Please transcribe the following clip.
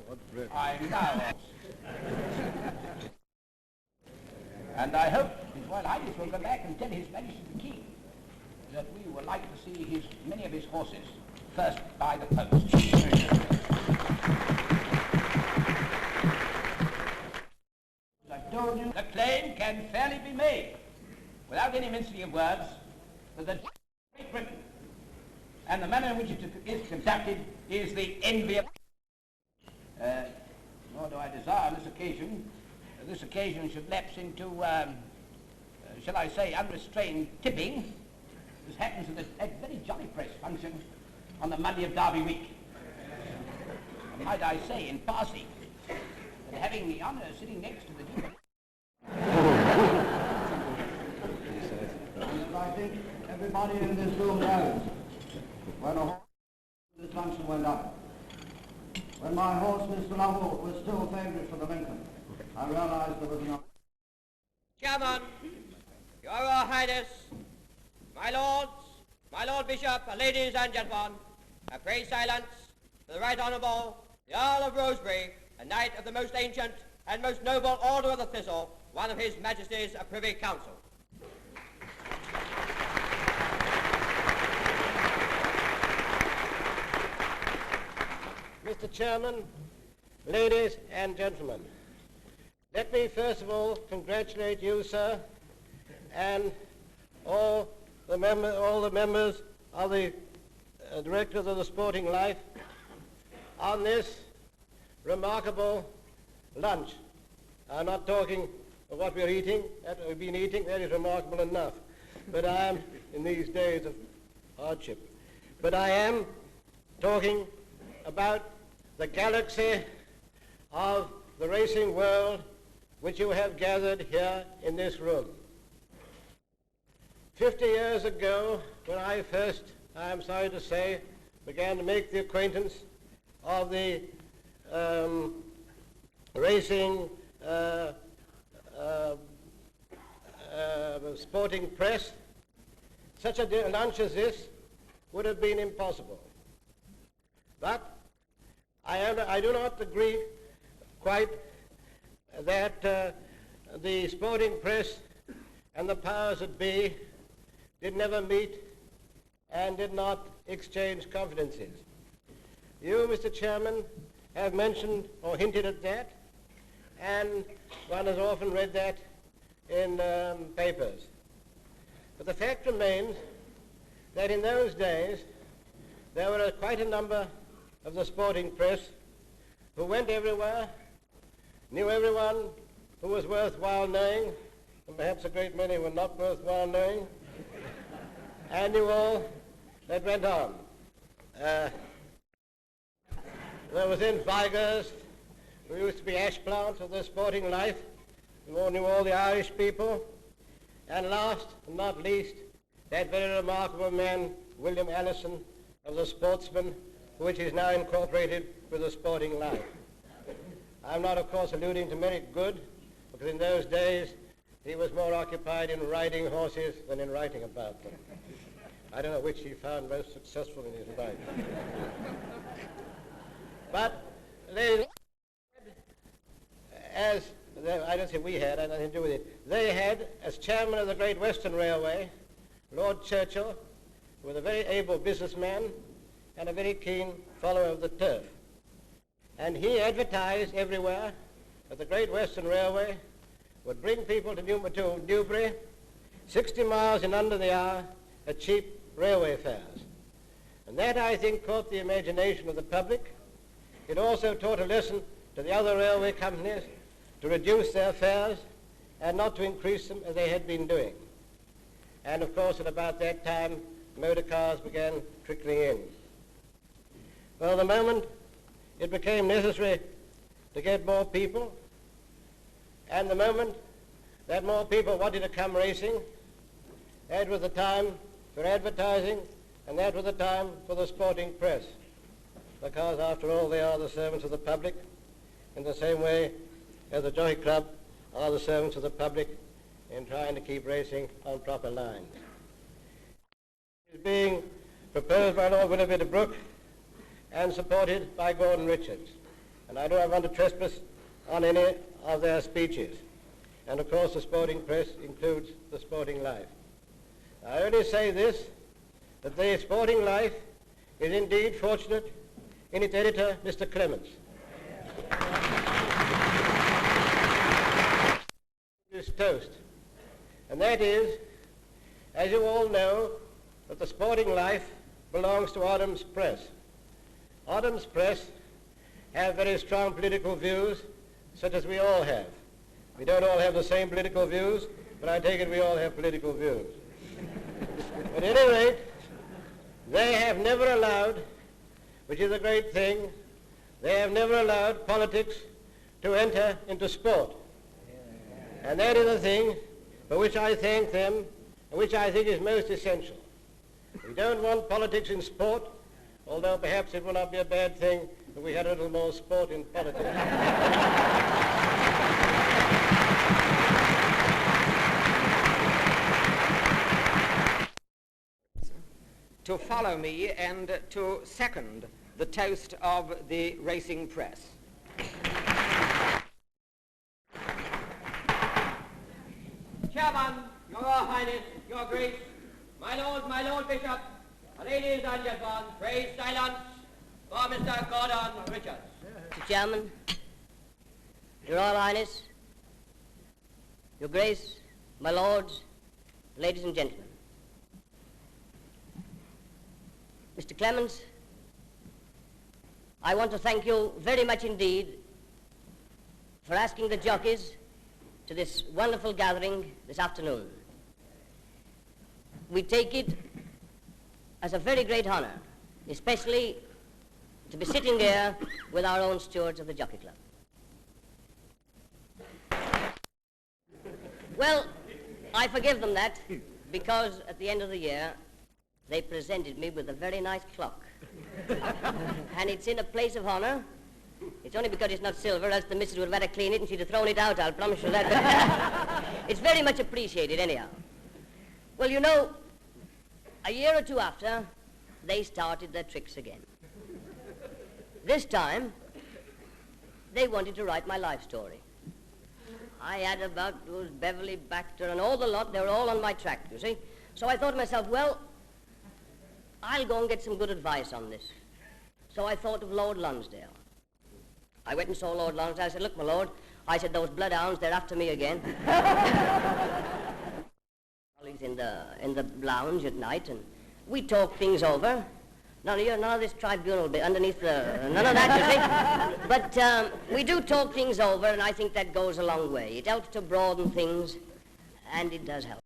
I'm now. And I hope His Royal Highness will go back and tell His Majesty the King that we would like to see many of his horses first by the post. As I've told you, the claim can fairly be made, without any mincing of words, that the Great Britain and the manner in which it is conducted is the envy of... Nor do I desire on this occasion should lapse into, shall I say, unrestrained tipping, as happens at a very jolly press function on the Monday of Derby week. And might I say, in passing, that having the honour of sitting next to the Duke of... I think everybody in this room knows when this luncheon went up. When my horse, Mr. Lovell, was still favourite for the Lincoln, I realised there was an... Chairman, Your Royal Highness, my lords, my Lord Bishop, ladies and gentlemen, I pray silence for the Right Honourable, the Earl of Rosebery, a knight of the most ancient and most noble Order of the Thistle, one of His Majesty's Privy Council. Mr. Chairman, ladies and gentlemen, let me first of all congratulate you, sir, and all the members of the directors of the Sporting Life on this remarkable lunch. I'm not talking of what we're eating, that we've been eating, that is remarkable enough. But I am, in these days of hardship, but I am talking about the galaxy of the racing world which you have gathered here in this room. 50 years ago, when I first, I am sorry to say, began to make the acquaintance of the racing sporting press, such a lunch as this would have been impossible. But I do not agree quite that the sporting press and the powers that be did never meet and did not exchange confidences. You, Mr. Chairman, have mentioned or hinted at that, and one has often read that in papers. But the fact remains that in those days there were quite a number of the sporting press who went everywhere, knew everyone who was worthwhile knowing, and perhaps a great many were not worthwhile knowing, and knew all that went on. There was in Vigors, who used to be Ashplant of the Sporting Life, who knew all the Irish people, and last and not least, that very remarkable man, William Allison, of the Sportsman, which is now incorporated with the Sporting Life. I'm not, of course, alluding to Merrick Good, because in those days he was more occupied in riding horses than in writing about them. I don't know which he found most successful in his life. But, ladies, as I don't say we had, I had nothing to do with it. They had, as chairman of the Great Western Railway, Lord Churchill, who was a very able businessman and a very keen follower of the turf. And he advertised everywhere that the Great Western Railway would bring people to Newbury 60 miles in under the hour at cheap railway fares. And that, I think, caught the imagination of the public. It also taught a lesson to the other railway companies to reduce their fares and not to increase them as they had been doing. And, of course, at about that time, motor cars began trickling in. Well, the moment it became necessary to get more people, and the moment that more people wanted to come racing, that was the time for advertising, and that was the time for the sporting press. Because, after all, they are the servants of the public, in the same way as the Jockey Club are the servants of the public in trying to keep racing on proper lines. It is being proposed by Lord Willoughby de Brooke and supported by Gordon Richards. and I do not want to trespass on any of their speeches. And of course the sporting press includes the Sporting Life. I only say this, that the Sporting Life is indeed fortunate in its editor, Mr. Clements. This toast, and that is, as you all know, that the Sporting Life belongs to Adam's Press. Adam's Press have very strong political views, such as we all have. We don't all have the same political views, but I take it we all have political views. At any rate, they have never allowed, which is a great thing, they have never allowed politics to enter into sport. And that is a thing for which I thank them and which I think is most essential. We don't want politics in sport, although perhaps it would not be a bad thing if we had a little more sport in politics. To follow me and to second the toast of the racing press. Chairman, Your Highness, Your Grace, my Lord Bishop, ladies and gentlemen, pray silence for Mr. Gordon Richards. Mr. Chairman, Your Royal Highness, Your Grace, my Lords, ladies and gentlemen. Mr. Clements, I want to thank you very much indeed for asking the jockeys to this wonderful gathering this afternoon. We take it as a very great honor, especially to be sitting here with our own stewards of the Jockey Club. Well, I forgive them that, because at the end of the year, they presented me with a very nice clock. And it's in a place of honor. It's only because it's not silver, else the missus would have had to clean it and she'd have thrown it out, I'll promise you that. It's very much appreciated anyhow. Well, you know, a year or two after, they started their tricks again. This time, they wanted to write my life story. I had about those Beverly Baxter and all the lot, they were all on my track, you see. So I thought to myself, well, I'll go and get some good advice on this. So I thought of Lord Lonsdale. I went and saw Lord Lonsdale. I said, look, my lord, I said, those bloodhounds, they're after me again. Colleagues in the lounge at night, and we talked things over. None of this tribunal bit underneath none of that, you see. But we do talk things over, and I think that goes a long way. It helps to broaden things, and it does help.